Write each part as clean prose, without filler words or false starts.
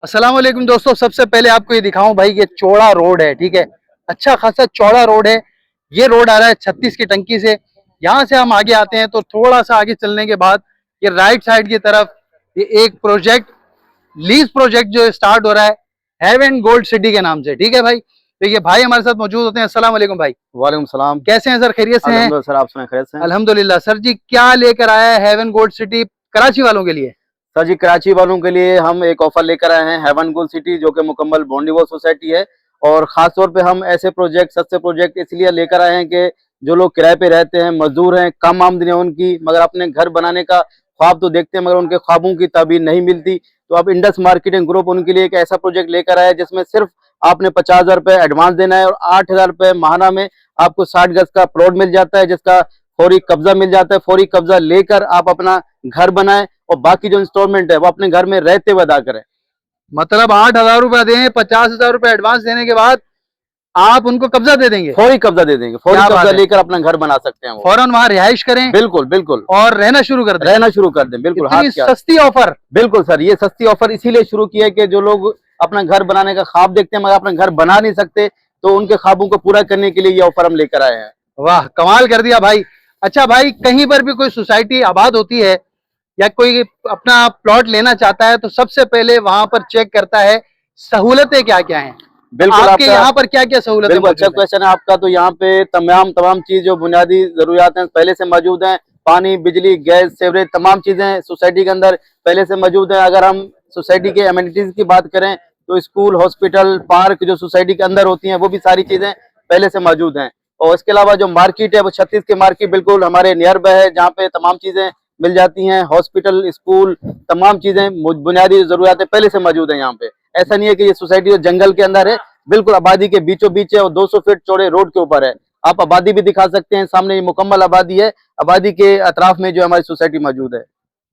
अस्सलाम वालेकुम दोस्तों। सबसे पहले आपको ये दिखाऊं भाई, ये चौड़ा रोड है, ठीक है। अच्छा खासा चौड़ा रोड है। ये रोड आ रहा है 36 की टंकी से। यहाँ से हम आगे आते हैं तो थोड़ा सा आगे चलने के बाद ये राइट साइड की तरफ ये एक प्रोजेक्ट, लीज प्रोजेक्ट जो स्टार्ट हो रहा है हेवन गोल्ड सिटी के नाम से, ठीक है भाई। तो ये भाई हमारे साथ मौजूद होते हैं। अस्सलाम वालेकुम भाई। वालेकुम सलाम। कैसे हैं सर, खैरियत से हैं? अल्हम्दुलिल्लाह सर, आप सुनाए खैरियत से हैं? अल्हम्दुलिल्लाह। सर जी क्या लेकर आया है हेवन गोल्ड सिटी कराची वालों के लिए? सर जी, कराची वालों के लिए हम एक ऑफर लेकर आए हैं हेवन गोल्ड सिटी, जो कि मुकम्मल बॉन्डीवॉल सोसाइटी है। और खास तौर पे हम ऐसे प्रोजेक्ट, सस्ते प्रोजेक्ट इसलिए लेकर आए हैं कि जो लोग किराए पे रहते हैं, मजदूर हैं, कम आमदनी है उनकी, मगर अपने घर बनाने का ख्वाब तो देखते हैं, मगर उनके ख्वाबों की ताबीर नहीं मिलती। तो अब इंडस मार्केटिंग ग्रुप उनके लिए एक ऐसा प्रोजेक्ट लेकर आया है जिसमें सिर्फ आपने 50,000 रुपये एडवांस देना है और 8,000 रुपये माहाना में आपको 60 गज का प्लॉट मिल जाता है, जिसका फौरी कब्जा मिल जाता है। फौरी कब्जा लेकर आप अपना घर बनाएं और बाकी जो इंस्टॉलमेंट है वो अपने घर में रहते हुए अदा करें। मतलब 8,000 रुपया दें, 50,000 रुपया एडवांस देने के बाद आप उनको कब्जा दे देंगे? फौरी कब्जा दे देंगे, फौरी कब्जा लेकर अपना घर बना सकते हैं वो। फौरन वहां रिहाइश करें, बिल्कुल बिल्कुल, और रहना शुरू कर दें। रहना शुरू कर दें, बिल्कुल। इतनी सस्ती ऑफर? बिल्कुल सर, ये सस्ती ऑफर इसीलिए शुरू की है कि जो लोग अपना घर बनाने का ख्वाब देखते हैं मगर अपना घर बना नहीं सकते, तो उनके ख्वाबों को पूरा करने के लिए ये ऑफर हम लेकर आए हैं। वाह, कमाल कर दिया भाई। अच्छा भाई, कहीं पर भी कोई सोसाइटी आबाद होती है या कोई अपना प्लॉट लेना चाहता है तो सबसे पहले वहां पर चेक करता है सहूलतें क्या क्या हैं। बिल्कुल, आपके यहाँ पर क्या क्या सहूलतें? बिल्कुल अच्छा क्वेश्चन है आपका। तो यहाँ पे तमाम चीज जो बुनियादी जरूरियात हैं पहले से मौजूद हैं। पानी, बिजली, गैस, सेवरेज, तमाम चीजें सोसाइटी के अंदर पहले से मौजूद हैं। अगर हम सोसाइटी के एमिनिटीज की बात करें तो स्कूल, हॉस्पिटल, पार्क जो सोसाइटी के अंदर होती हैं वो भी सारी चीजें पहले से मौजूद हैं। और इसके अलावा जो मार्केट है वो 36 की मार्केट बिल्कुल हमारे नियर बाय है, जहाँ पे तमाम चीजें मिल जाती हैं। हॉस्पिटल, स्कूल, तमाम चीजें, बुनियादी जरूरियातें पहले से मौजूद है यहाँ पे। ऐसा नहीं है कि ये सोसाइटी जंगल के अंदर है, बिल्कुल आबादी के बीचों बीच है और 200 फीट चौड़े रोड के ऊपर है। आप आबादी भी दिखा सकते हैं, सामने ये मुकम्मल आबादी है। आबादी के अतराफ में जो हमारी सोसाइटी मौजूद है।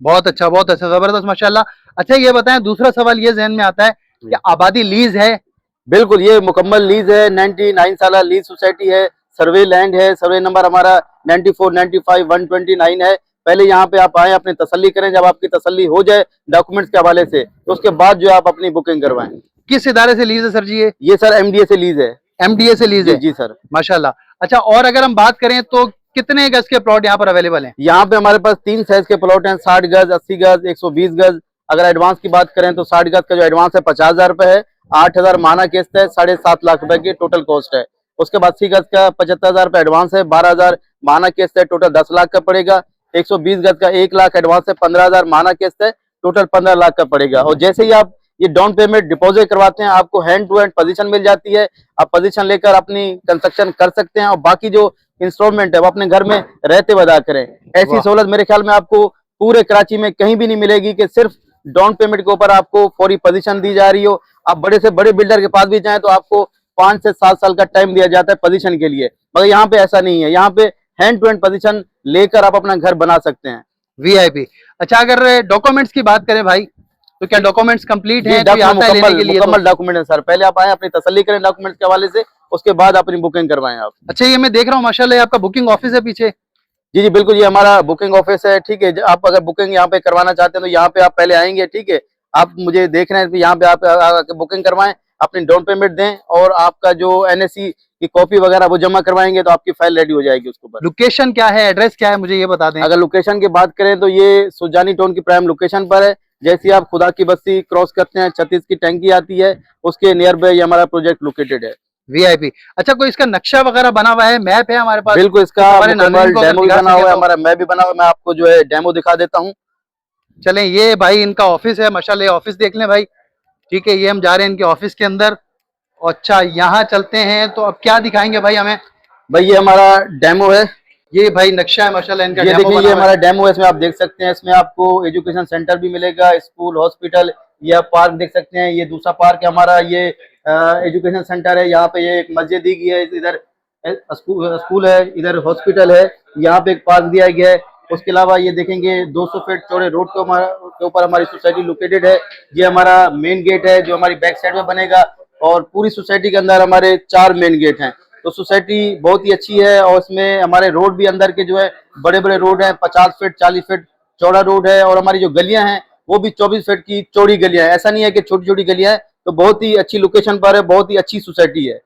बहुत अच्छा, बहुत अच्छा, जबरदस्त, माशाल्लाह। अच्छा ये बताएं, दूसरा सवाल ये जहन में आता है कि आबादी लीज है? बिल्कुल, ये मुकम्मल लीज है। 99 साल लीज सोसाइटी है। सर्वे लैंड है। सर्वे नंबर हमारा 94, 95, 129 है। पहले यहाँ पे आप आए, अपनी तसल्ली करें। जब आपकी तसल्ली हो जाए डॉक्यूमेंट्स के हवाले से, तो उसके बाद जो आप अपनी बुकिंग करवाएं। किस इदारे से लीज है सर जी ये? सर एमडीए से लीज है। एमडीए से लीज है? जी सर, माशाल्लाह। अच्छा, और अगर हम बात करें तो कितने गज के प्लॉट यहाँ पर अवेलेबल हैं? यहाँ पे हमारे पास 3 साइज के प्लॉट हैं, 60 गज, 80 गज, 120 गज। अगर एडवांस की बात करें तो 60 गज का जो एडवांस है 50,000 रुपए है। 8,000 माना किस्त है, 7.5 लाख रुपए की टोटल कॉस्ट है। उसके बाद 80 गज का 75,000 रुपए एडवांस है, 12,000 माना किस्त है, टोटल 10 लाख का पड़ेगा। 120 गज का 1 लाख एडवांस है, 15,000 माना किस्त है, टोटल 15 लाख का पड़ेगा। और जैसे ही आप ये डाउन पेमेंट डिपॉजिट करवाते हैं, आपको हैंड टू हैंड पोजीशन मिल जाती है। आप पोजीशन लेकर अपनी कंस्ट्रक्शन कर सकते हैं और बाकी जो इंस्टॉलमेंट है वो अपने घर में रहते हुए अदा करें। ऐसी सहूलत मेरे ख्याल में आपको पूरे कराची में कहीं भी नहीं मिलेगी कि सिर्फ डाउन पेमेंट के ऊपर आपको फौरी पोजीशन दी जा रही हो। आप बड़े से बड़े बिल्डर के पास भी जाएं तो आपको 5 से 7 साल का टाइम दिया जाता है पोजीशन के लिए, मगर यहाँ पे ऐसा नहीं है। यहाँ पे हैंड टू हैंड पोजीशन लेकर आप अपना घर बना सकते हैं। वीआईपी। अच्छा, अगर डॉक्यूमेंट्स की बात करें भाई, तो क्या डॉक्यूमेंट्स कंप्लीट हैं? मुकम्मल डॉक्यूमेंट है सर। पहले आप आए, अपनी तसल्ली करें डॉक्यूमेंट्स के हवाले से, उसके बाद अपनी बुकिंग करवाएं आप। अच्छा, ये मैं देख रहा हूँ माशाल्लाह आपका बुकिंग ऑफिस है पीछे। जी बिल्कुल, ये हमारा बुकिंग ऑफिस है। ठीक है, आप अगर बुकिंग यहाँ पे करवाना चाहते हैं तो यहाँ पे आप पहले आएंगे। ठीक है, आप मुझे देख रहे हैं, यहाँ पे आप बुकिंग करवाएं, अपनी डाउन पेमेंट दें और आपका जो एनएसी की कॉपी वगैरह वो जमा करवाएंगे तो आपकी फाइल रेडी हो जाएगी। उसके ऊपर लोकेशन क्या है, एड्रेस क्या है, मुझे ये बता दें। अगर लोकेशन की बात करें तो ये सुजानी टाउन की प्राइम लोकेशन पर है। जैसे आप खुदा की बस्ती क्रॉस करते हैं, 36 की टैंकी आती है, उसके नियर बाय हमारा प्रोजेक्ट लोकेटेड है। वीआईपी। अच्छा, कोई इसका नक्शा वगैरह बना हुआ है, मैप है हमारे पास? बिल्कुल, इसका डेमो भी बना हुआ है, हमारा मैप भी बना हुआ है। मैं आपको जो है डेमो दिखा देता हूँ। चलें, ये भाई इनका ऑफिस है माशाल्लाह, ऑफिस देख लें भाई। ठीक है, ये हम जा रहे हैं इनके ऑफिस के अंदर। अच्छा, यहाँ चलते हैं, तो अब क्या दिखाएंगे भाई हमें? भाई ये हमारा डेमो है। ये भाई नक्शा है माशाल्लाह इनका। ये देखिए, ये हमारा डेमो है। इसमें आप देख सकते हैं, इसमें आपको एजुकेशन सेंटर भी मिलेगा, स्कूल, हॉस्पिटल, या पार्क देख सकते हैं। ये दूसरा पार्क है हमारा, ये एजुकेशन सेंटर है। यहाँ पे ये एक मस्जिद दी गई है, इधर स्कूल है, इधर हॉस्पिटल है, यहाँ पे एक पार्क दिया गया है। उसके अलावा ये देखेंगे 200 फीट चौड़े रोड के ऊपर हमारी सोसाइटी लोकेटेड है। ये हमारा मेन गेट है जो हमारी बैक साइड में बनेगा, और पूरी सोसाइटी के अंदर हमारे 4 मेन गेट हैं। तो सोसाइटी बहुत ही अच्छी है और इसमें हमारे रोड भी अंदर के जो है बड़े बड़े रोड हैं, 50 फीट 40 फीट चौड़ा रोड है। और हमारी जो गलियां हैं वो भी 24 फीट की चौड़ी गलियां है। ऐसा नहीं है कि छोटी छोटी गलियां है, तो बहुत ही अच्छी लोकेशन पर है, बहुत ही अच्छी सोसाइटी है।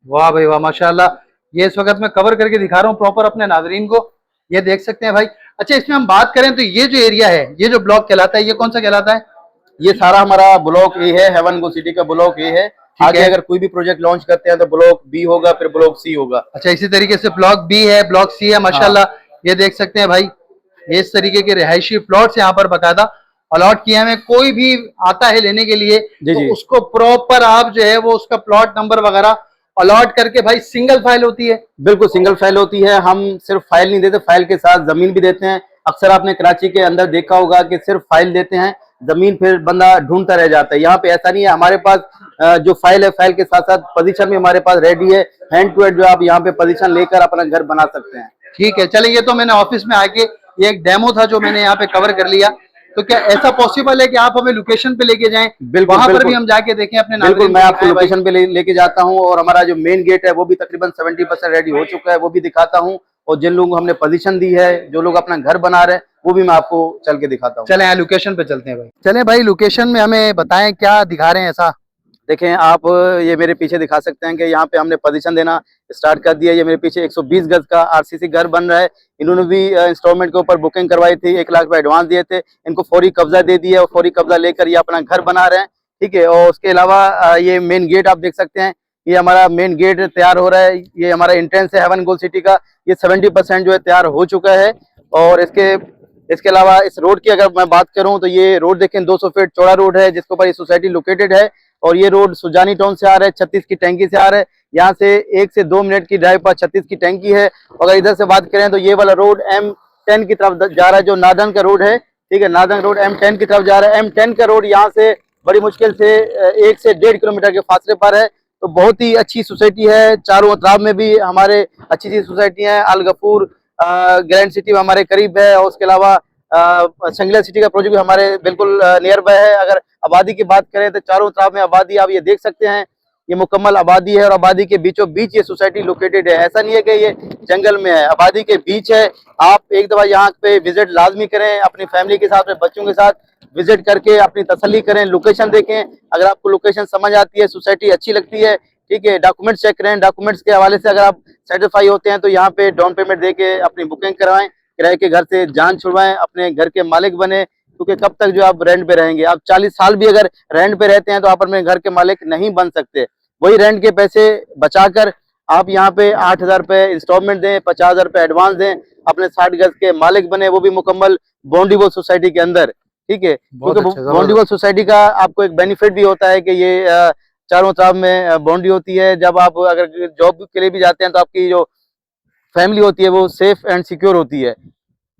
वाह भाई वाह, माशाल्लाह। ये इस वक्त मैं कवर करके दिखा रहा हूँ प्रॉपर अपने नाजरीन को, ये देख सकते हैं भाई। अच्छा, इसमें हम बात करें तो ये जो एरिया है, ये जो ब्लॉक कहलाता है, ये कौन सा कहलाता है? ये सारा हमारा ब्लॉक ए है, हेवन गो सिटी का ब्लॉक ए है। आगे है। अगर कोई भी प्रोजेक्ट लॉन्च करते हैं तो ब्लॉक बी होगा, फिर ब्लॉक सी होगा। अच्छा, इसी तरीके से ब्लॉक बी है, ब्लॉक सी है, हाँ माशाल्लाह। ये देख सकते हैं भाई, ये इस तरीके के रिहायशी प्लॉट्स यहाँ पर बकायदा अलॉट किए हैं। कोई भी आता है लेने के लिए जी तो जी, उसको प्रॉपर आप जो है वो उसका प्लॉट नंबर वगैरह अलॉट करके, भाई सिंगल फाइल होती है। बिल्कुल सिंगल फाइल होती है। हम सिर्फ फाइल नहीं देते, फाइल के साथ जमीन भी देते हैं। अक्सर आपने कराची के अंदर देखा होगा कि सिर्फ फाइल देते हैं, जमीन फिर बंदा ढूंढता रह जाता है। यहाँ पे ऐसा नहीं है, हमारे पास जो फाइल है, फाइल के साथ साथ पोजीशन भी हमारे पास रेडी है। हैंड टू हैंड जो आप यहाँ पे पोजीशन लेकर अपना घर बना सकते हैं। ठीक है, चलें। ये तो मैंने ऑफिस में आके, ये एक डेमो था जो मैंने यहाँ पे कवर कर लिया। तो क्या ऐसा पॉसिबल है कि आप हमें लोकेशन पे लेके जाएं, बिल्कुल वहां पर भी बिल्कुल हम जाके देखें, अपने बिल्कुल, नाज़रीन मैं को आपको दिखाएं भाई? लोकेशन पे लेके जाता हूँ, और हमारा जो मेन गेट है वो भी तकरीबन 70% रेडी हो चुका है, वो भी दिखाता हूँ। और जिन लोगों को हमने पोजीशन दी है, जो लोग अपना घर बना रहे हैं, वो भी मैं आपको चल के दिखाता हूँ। चलें, यहाँ लोकेशन पे चलते हैं भाई। चलें भाई, लोकेशन में हमें बताएं क्या दिखा रहे हैं ऐसा। देखें आप, ये मेरे पीछे दिखा सकते हैं कि यहाँ पे हमने पोजीशन देना स्टार्ट कर दिया। ये मेरे पीछे 120 गज का आरसीसी घर बन रहा है। इन्होंने भी इंस्टॉलमेंट के ऊपर बुकिंग करवाई थी, 1 लाख रुपए एडवांस दिए थे। इनको फौरी कब्जा दे दिया और फौरी कब्जा लेकर ये अपना घर बना रहे हैं। ठीक है, और उसके अलावा ये मेन गेट आप देख सकते हैं, ये हमारा मेन गेट तैयार हो रहा है। ये हमारा एंट्रेंस है हेवन गोल्ड सिटी का, ये 70% जो है तैयार हो चुका है। और इसके अलावा इस रोड की अगर मैं बात करूं तो ये रोड देखें 200 फीट चौड़ा रोड है, जिसके ऊपर ये सोसाइटी लोकेटेड है। और ये रोड सुजानी टाउन से आ रहा है, 36 की टैंकी से आ रहा है। यहाँ से 1 से 2 मिनट की ड्राइव पर 36 की टैंकी है। अगर इधर से बात करें तो ये वाला रोड M10 की तरफ जा रहा है, जो नादन का रोड है। ठीक है, नादन रोड M10 की तरफ जा रहा है। M10 का रोड यहाँ से बड़ी मुश्किल से 1 से 1.5 किलोमीटर के फासले पर है। तो बहुत ही अच्छी सोसाइटी है। चारों अतराफ में भी हमारे अच्छी अच्छी सोसाइटी है। अल गफूर ग्रैंड सिटी में हमारे करीब है, और उसके अलावा संगला सिटी का प्रोजेक्ट भी हमारे बिल्कुल नियर बाय है। अगर आबादी की बात करें तो चारों तरफ में आबादी आप ये देख सकते हैं, ये मुकम्मल आबादी है। और आबादी के बीचों बीच ये सोसाइटी लोकेटेड है। ऐसा नहीं है कि ये जंगल में है, आबादी के बीच है। आप एक दफा यहाँ पे विजिट लाजमी करें, अपनी फैमिली के साथ, अपने बच्चों के साथ विजिट करके अपनी तसल्ली करें, लोकेशन देखें। अगर आपको लोकेशन समझ आती है, सोसाइटी अच्छी लगती है, ठीक है, डॉक्यूमेंट्स चेक करें। डॉक्यूमेंट्स के हवाले से अगर आप सेटिस्फाई होते हैं तो यहाँ पे डाउन पेमेंट देके अपनी बुकिंग करवाएं, किराए के घर से जान छुड़वाएं, अपने घर के मालिक बने। क्योंकि कब तक जो आप रेंट पे रहेंगे, आप 40 साल भी अगर रेंट पे रहते हैं तो आप अपने घर के मालिक नहीं बन सकते। वही रेंट के पैसे बचाकर आप यहाँ पे 8,000 रुपए इंस्टॉलमेंट दें, 50,000 रुपए एडवांस दें, अपने 60 गज के मालिक बने, वो भी मुकम्मल बॉन्डीबल सोसाइटी के अंदर। ठीक है, बहुत क्योंकि अच्छा, बॉन्डीबल सोसाइटी का आपको एक बेनिफिट भी होता है कि ये चारों तरफ में बाउंड्री होती है। जब आप अगर जॉब के लिए भी जाते हैं तो आपकी जो फैमिली होती है वो सेफ एंड सिक्योर होती है।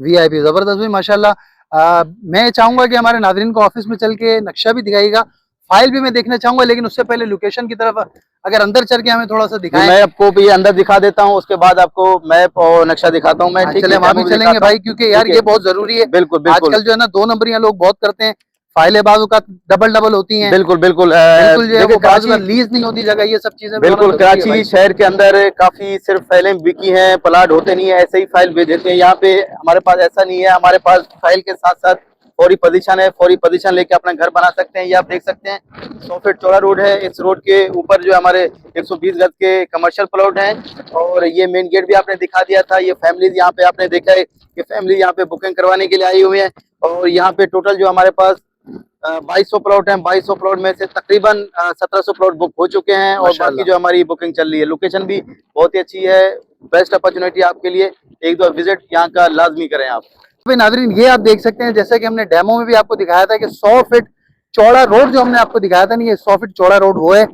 वीआईपी जबरदस्त भाई, माशाल्लाह। मैं चाहूंगा कि हमारे नाजरीन को ऑफिस में चल के नक्शा भी दिखाएगा, फाइल भी मैं देखना चाहूंगा, लेकिन उससे पहले लोकेशन की तरफ अगर अंदर चल के हमें थोड़ा सा जी, दिखाएं। मैं आपको भी अंदर दिखा देता हूँ, उसके बाद आपको मैप और नक्शा दिखाता हूँ मैं। ठीक चले, है, वहां भी डेमो चलेंगे दिखाता भाई, हूँ। क्योंकि यार ठीक ये है, बहुत जरूरी है। बिल्कुल बिल्कुल आजकल जो है ना, 2 नंबरियां लोग बहुत करते हैं, फाइलें बाजू का डबल डबल होती हैं। बिल्कुल बिल्कुल बिल्कुल जो है देखिए वो बाजू का कराची, लीज नहीं होती जगह, ये सब चीजें भी होना बिल्कुल जरूरी है कराची भाई। शहर के अंदर काफी सिर्फ फाइलें बिकी हैं, प्लाट होते नहीं है, ऐसे ही फाइल भेज देते हैं। यहाँ पे हमारे पास ऐसा नहीं है, हमारे पास फाइल के साथ साथ फौरी पोजीशन है। फौरी पोजीशन लेके अपना घर बना सकते हैं। ये आप देख सकते हैं 100 फीट चौड़ा रोड है। इस रोड के ऊपर जो हमारे 120 गज के कमर्शियल प्लॉट हैं। और ये मेन गेट भी आपने दिखा दिया था। ये फैमिलीज यहाँ पे आपने देखा है कि फैमिली यहाँ पे बुकिंग करवाने के लिए आई हुई है। और यहाँ पे टोटल जो हमारे पास 2200 प्लॉट हैं। 2200 प्लॉट में से तकरीबन 1700 प्लॉट बुक हो चुके हैं, और बाकी जो हमारी बुकिंग चल रही है। लोकेशन भी बहुत ही अच्छी है, बेस्ट अपॉर्चुनिटी आपके लिए। एक दो विजिट यहाँ का लाजमी करें आप। भाई नाजरीन, ये आप देख सकते हैं, जैसे कि हमने डेमो में भी आपको दिखाया था कि 100 फीट चौड़ा रोड जो हमने आपको दिखाया था, नहीं ये 100 फीट चौड़ा रोड वो है,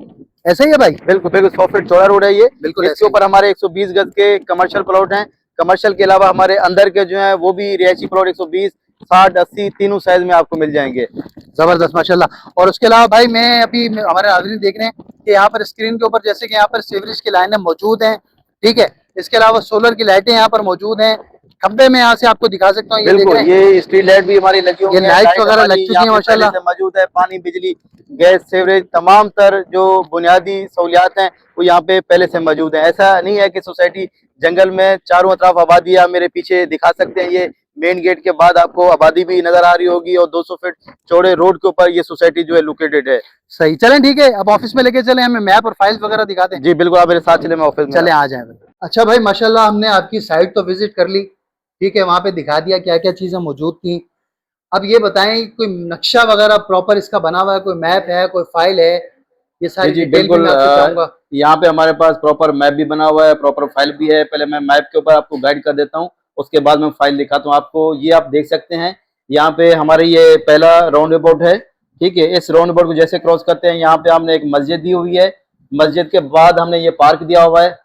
ऐसा ही है भाई? बिल्कुल बिल्कुल 100 फीट चौड़ा रोड है ये। बिल्कुल इसके ऐसे ही। ऊपर हमारे 120 गज के कमर्शियल प्लॉट हैं। कमर्शियल के अलावा हमारे अंदर के जो है वो भी रिहायशी प्लॉट 120, 60, 80 तीनों साइज में आपको मिल जाएंगे। जबरदस्त, माशाल्लाह। और उसके अलावा भाई, मैं अभी हमारे नाज़रीन देख रहे हैं कि यहाँ पर स्क्रीन के ऊपर जैसे कि यहाँ पर सीवरेज की लाइनें मौजूद हैं, ठीक है। इसके अलावा सोलर की लाइटें यहाँ पर मौजूद हैं। खंबे में यहाँ से आपको दिखा सकता हूँ, ये देख बिल्कुल, रहे हैं, ये स्ट्रीट लाइट भी हमारी लगी हुई ये है। लाइट्स लाइट वगैरह लग हमारी चुकी यहाँ है पे पहले माशाल्लाह। से मौजूद है। पानी, बिजली, गैस, सीवरेज, तमाम तर जो बुनियादी सहूलियात हैं वो यहाँ पे पहले से मौजूद है। ऐसा नहीं है कि सोसाइटी जंगल में चारों तरफ आबादी। आप मेरे पीछे दिखा सकते हैं, ये मेन गेट के बाद आपको आबादी भी नजर आ रही होगी और 200 फीट चौड़े रोड के ऊपर ये सोसाइटी जो है लोकेटेड है। सही, चलें ठीक है, अब ऑफिस में लेके चले, हमें मैप और फाइल्स वगैरह दिखाते हैं। जी बिल्कुल, आप मेरे साथ चले, मैं ऑफिस में। चले, आ जाए भाई। अच्छा भाई, माशाल्लाह हमने आपकी साइट तो विजिट कर ली, ठीक है, वहां पे दिखा दिया क्या क्या चीजें मौजूद थी। अब ये बताएं, कोई नक्शा वगैरह प्रॉपर इसका बना हुआ है, कोई मैप है, कोई फाइल है? ये सारी जी डिटेल भी बिल्कुल, मैं आपसे चाहूंगा। यहाँ पे हमारे पास प्रॉपर मैप भी बना हुआ है, प्रॉपर फाइल भी है। पहले मैं मैप के ऊपर आपको गाइड कर देता हूँ, उसके बाद मैं फाइल दिखाता हूँ आपको। ये आप देख सकते हैं, यहाँ पे हमारे ये पहला राउंड अबाउट है, ठीक है। इस राउंड अबाउट को जैसे क्रॉस करते हैं, यहाँ पे हमने एक मस्जिद दी हुई है, मस्जिद के बाद हमने ये पार्क दिया हुआ है।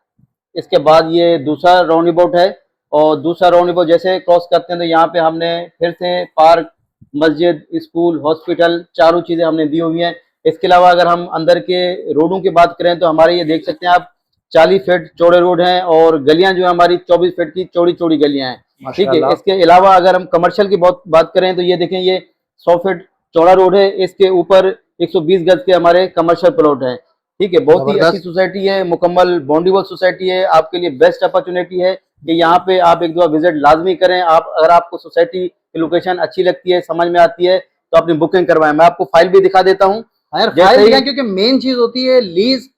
इसके बाद ये दूसरा राउंड अबाउट है, और दूसरा राउंड अबाउट जैसे क्रॉस करते हैं तो यहाँ पे हमने फिर से पार्क, मस्जिद, स्कूल, हॉस्पिटल, चारों चीजें हमने दी हुई हैं। इसके अलावा अगर हम अंदर के रोडों की बात करें तो हमारे ये देख सकते हैं आप 40 फीट चौड़े रोड हैं, और गलियां जो है हमारी 24 फीट की चौड़ी चौड़ी गलियां हैं, ठीक है। इसके अलावा अगर हम कमर्शियल की बात करें तो ये देखें, ये 100 फीट चौड़ा रोड है, इसके ऊपर 120 गज के हमारे कमर्शियल प्लॉट हैं, ठीक है। बहुत ही अच्छी सोसाइटी है, मुकम्मल बाउंड्रीबल सोसाइटी है। आपके लिए बेस्ट अपॉर्चुनिटी है कि यहाँ पे आप एक दो विजिट लाजमी करें। आप अगर आपको सोसाइटी की लोकेशन अच्छी लगती है, समझ में आती है, तो अपनी बुकिंग करवाएं। मैं आपको फाइल भी दिखा देता हूँ। फाइल, क्योंकि मेन चीज होती है लीज,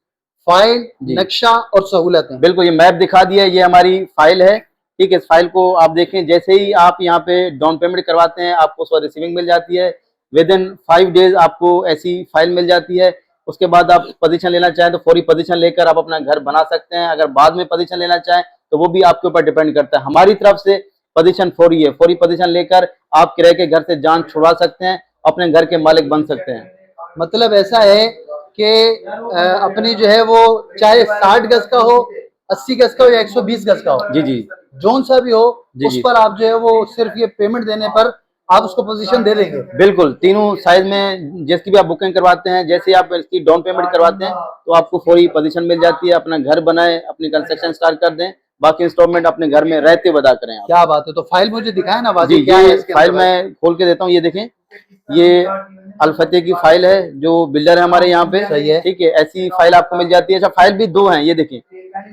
फाइल, नक्शा और सहूलतें। बिल्कुल, ये मैप दिखा दिया, ये हमारी फाइल है, ठीक है। इस फाइल को आप देखें, जैसे ही आप यहाँ पे डाउन पेमेंट करवाते हैं आपको उसका रिसीविंग मिल जाती है। विद इन 5 डेज आपको ऐसी फाइल मिल जाती है। उसके बाद आप पोजीशन लेना चाहें तो फौरी पोजीशन लेकर आप अपना घर बना सकते हैं। अगर बाद में पोजीशन लेना चाहें तो वो भी आपके ऊपर डिपेंड करता है। हमारी तरफ से पोजीशन फौरी है, फौरी पोजीशन लेकर आप किराए के घर से जान छुड़वा सकते हैं, अपने घर के मालिक बन सकते हैं। मतलब ऐसा है कि अपनी जो है वो चाहे 60 गज का हो, 80 गज का हो या 120 गज का हो, जी जी, जोन सा भी हो, उस पर आप जो है वो सिर्फ ये पेमेंट देने पर आप उसको पोजीशन दे देंगे। बिल्कुल, तीनों साइज में जिसकी भी आप बुकिंग करवाते हैं, जैसे आप इसकी डाउन पेमेंट करवाते हैं तो आपको फौरी पोजीशन मिल जाती है। अपना घर बनाए, अपनी कंस्ट्रक्शन स्टार्ट कर दें, बाकी इंस्टॉलमेंट अपने घर में रहते हुए अदा करें आप। क्या बात है, तो फाइल मुझे दिखाए ना जी, ये फाइल मैं खोल के देता हूँ। ये देखें, ये अल-फतेह की फाइल है, जो बिल्डर है हमारे यहाँ पे, सही है, ठीक है। ऐसी फाइल आपको मिल जाती है। अच्छा, फाइल भी 2 हैं, ये देखें,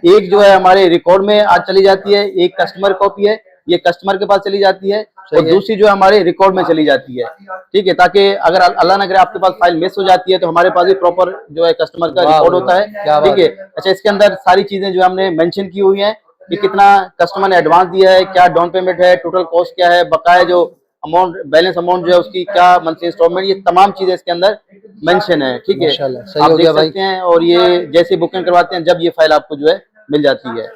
एक जो है हमारे रिकॉर्ड में आज चली जाती है, एक कस्टमर कॉपी है, ये कस्टमर के पास चली जाती है, और दूसरी जो है हमारे रिकॉर्ड में चली जाती है, ठीक है। ताकि अगर अल्लाह न करे आपके पास फाइल मिस हो जाती है तो हमारे पास भी प्रॉपर जो है कस्टमर का रिकॉर्ड होता है, ठीक है। अच्छा, इसके अंदर सारी चीजें जो हमने मेंशन की हुई हैं कि कितना कस्टमर ने एडवांस दिया है, क्या डाउन पेमेंट है, टोटल कॉस्ट क्या है, बकाया जो अमाउंट, बैलेंस अमाउंट जो है उसकी क्या मंथली इंस्टॉलमेंट, ये तमाम चीजें इसके अंदर मेंशन है, ठीक है। आप देख सकते हैं, और ये जैसे बुकिंग करवाते हैं जब ये फाइल आपको जो है मिल जाती है।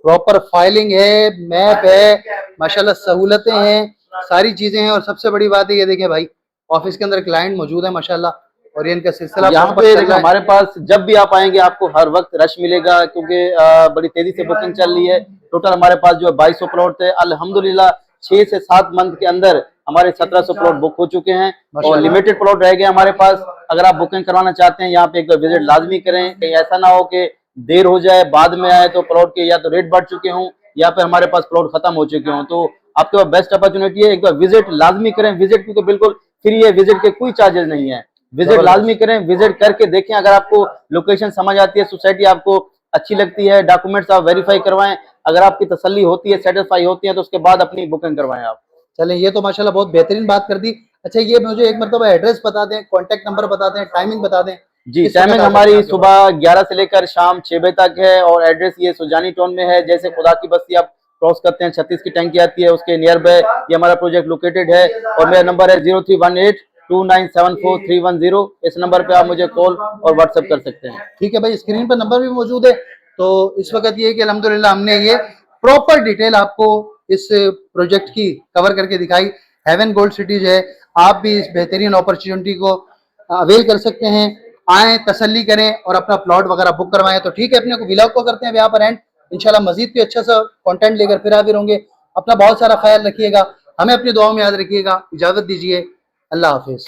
प्रॉपर फाइलिंग है, मैप है, माशाल्लाह सहूलतें हैं, सारी चीजें हैं। और सबसे बड़ी बात है, ये देखें भाई, ऑफिस के अंदर क्लाइंट मौजूद है माशाल्लाह, और ये इनका सिलसिला यहाँ पे हमारे पास जब भी आप आएंगे आपको हर वक्त रश मिलेगा, क्योंकि बड़ी तेजी से बुकिंग चल रही है। टोटल हमारे पास जो है 2200 प्लॉट थे, अल्हम्दुलिल्लाह 6 से 7 मंथ के अंदर हमारे 1700 प्लॉट बुक हो चुके हैं, और लिमिटेड प्लॉट रह गए हमारे पास। अगर आप बुकिंग करवाना चाहते हैं, यहाँ पे एक बार विजिट लाजमी करें, कहीं ऐसा ना हो कि देर हो जाए, बाद में आए तो प्लॉट के या तो रेट बढ़ चुके हों या फिर हमारे पास प्लॉट खत्म हो चुके हों। तो आपके पास बेस्ट अपॉर्चुनिटी है, एक बार विजिट लाजमी करें। विजिट क्योंकि बिल्कुल फ्री है, विजिट के कोई चार्जेस नहीं है। विजिट लाजमी करें, विजिट करके देखें। अगर आपको लोकेशन समझ आती है, सोसाइटी आपको अच्छी लगती है, डॉक्यूमेंट्स आप वेरीफाई करवाएं, अगर आपकी तसल्ली होती है, सेटिस्फाई होती है, तो उसके बाद अपनी बुकिंग करवाएं आप। चलें, ये तो माशाल्लाह बहुत बेहतरीन बात कर दी। अच्छा, ये मुझे एक मरतबा एड्रेस बता दें, कॉन्टेक्ट नंबर बता दें, टाइमिंग बता दें। जी, टाइमिंग हमारी सुबह 11 से लेकर शाम 6 बजे तक है, और एड्रेस ये सुजानी टाउन में है। जैसे खुदा की बस्ती आप क्रॉस करते हैं, 36 की टंकी आती है, उसके नियर बाय ये हमारा प्रोजेक्ट लोकेटेड है। और मेरा नंबर है 03182974 इस नंबर पे आप मुझे कॉल और व्हाट्सएप कर सकते हैं। ठीक है भाई, स्क्रीन पर नंबर भी मौजूद है। तो इस वक्त ये कि अल्हम्दुलिल्लाह हमने ये प्रॉपर डिटेल आपको इस प्रोजेक्ट की कवर करके दिखाई। हेवन गोल्ड सिटी जो है, आप भी इस बेहतरीन अपॉर्चुनिटी को अवेल कर सकते हैं। आए, तसल्ली करें और अपना प्लॉट वगैरह बुक करवाएं। तो ठीक है, अपने को व्लॉग को करते हैं यहाँ पर एंड। इंशाल्लाह मजीद भी अच्छा सा कंटेंट लेकर फिर हाजिर होंगे। अपना बहुत सारा ख्याल रखिएगा, हमें अपनी दुआओं में याद रखिएगा। इजाजत दीजिए, अल्लाह हाफिज।